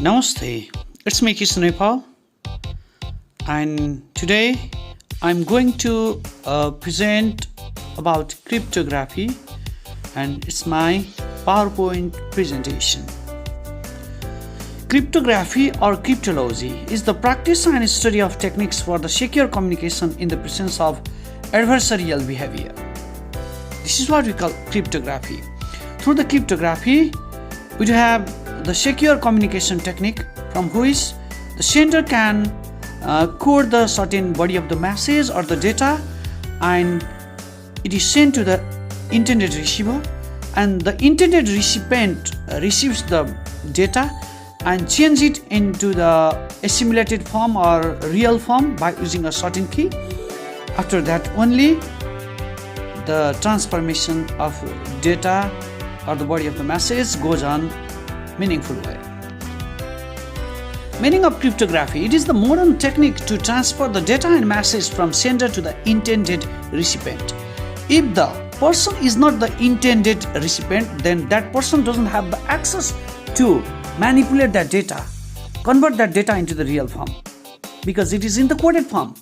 Namaste, it's me Kishan Nepal, and today I'm going to present about cryptography, and it's my PowerPoint presentation. Cryptography or cryptology is the practice and study of techniques for the secure communication in the presence of adversarial behavior. This is what we call cryptography. Through the cryptography, we have the secure communication technique from which the sender can code the certain body of the message or the data, and it is sent to the intended receiver, and the intended recipient receives the data and change it into the assimilated form or real form by using a certain key. After that only the transformation of data or the body of the message goes on meaningful way. Meaning of cryptography: it is the modern technique to transfer the data and message from sender to the intended recipient. If the person is not the intended recipient, then that person doesn't have the access to manipulate that data, convert that data into the real form, because it is in the coded form,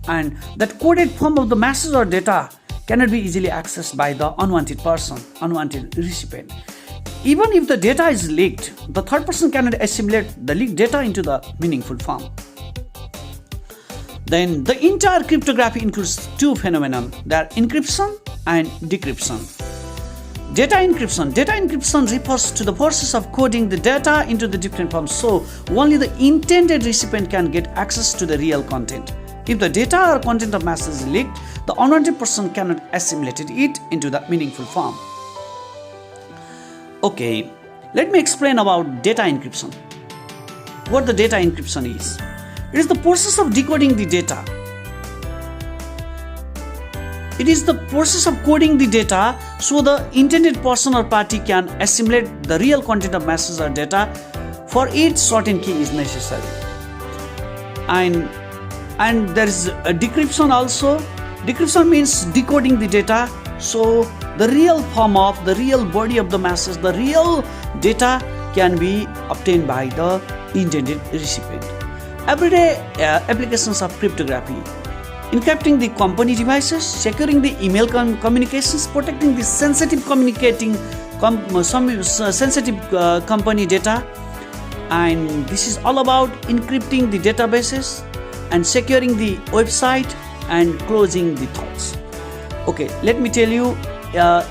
and that coded form of the message or data cannot be easily accessed by the unwanted person, unwanted recipient. Even if the data is leaked, the third person cannot assimilate the leaked data into the meaningful form. Then the entire cryptography includes two phenomena: that encryption and decryption. Data encryption. Data encryption refers to the process of coding the data into the different forms, so only the intended recipient can get access to the real content. If the data or content of message is leaked, the unwanted person cannot assimilate it into the meaningful form. Okay, let me explain about data encryption. What the data encryption is? It is the process of decoding the data. It is the process of coding the data so the intended person or party can assimilate the real content of message or data. For each certain key is necessary. And there is a decryption also. Decryption means decoding the data, so the real form of the real body of the message, the real data can be obtained by the intended recipient. Everyday applications of cryptography: encrypting the company devices, securing the email communications, protecting the sensitive company data, and this is all about encrypting the databases and securing the website and closing the thoughts. Okay, let me tell you,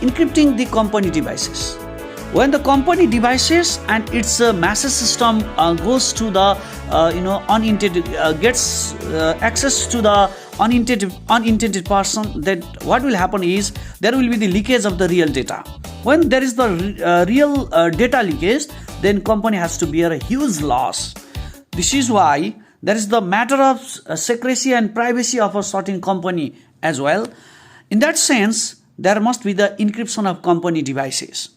encrypting the company devices. When the company devices and its message system goes to the unintended gets access to the unintended person, then what will happen is there will be the leakage of the real data. When there is the real data leakage, then company has to bear a huge loss. This is why there is the matter of secrecy and privacy of a certain company as well. In that sense, there must be the encryption of company devices.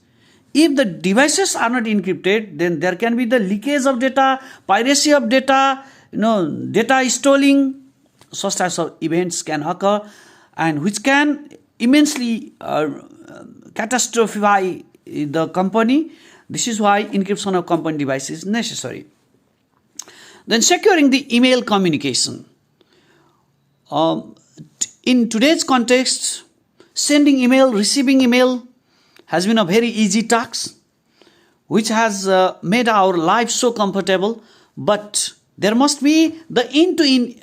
If the devices are not encrypted, then there can be the leakage of data, piracy of data, data stealing. Such types of events can occur, and which can immensely catastrophize the company. This is why encryption of company devices is necessary. Then securing the email communication. In today's context, sending email, receiving email has been a very easy task, which has made our life so comfortable. But there must be the end-to-end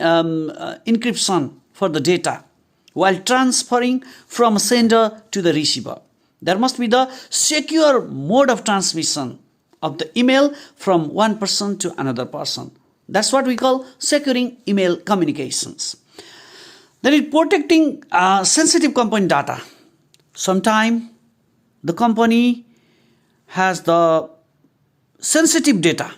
encryption for the data while transferring from sender to the receiver. There must be the secure mode of transmission of the email from one person to another person. That's what we call securing email communications. Then it's protecting sensitive company data. Sometimes the company has the sensitive data.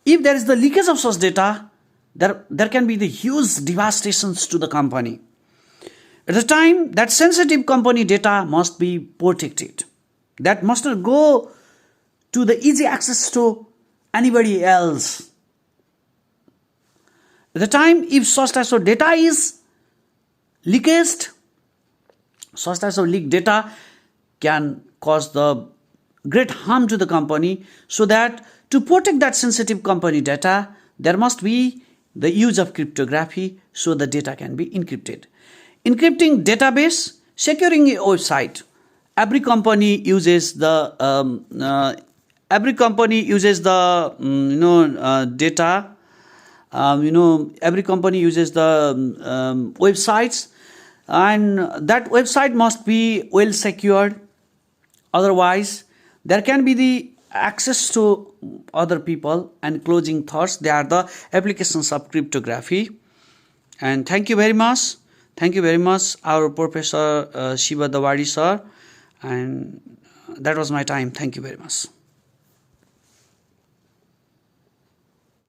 If there is the leakage of such data, there can be the huge devastations to the company. At the time, that sensitive company data must be protected. That must not go to the easy access to anybody else. At the time, if such types of data is leakaged, such types of leaked data can cause the great harm to the company. So that to protect that sensitive company data, there must be the use of cryptography so the data can be encrypted. Encrypting database, securing a website. Every company uses the data. Every company uses the websites, and that website must be well secured. Otherwise, there can be the access to other people and closing thoughts. They are the applications of cryptography. And thank you very much. Thank you very much, our Professor Shiva Dawadi sir. And that was my time. Thank you very much.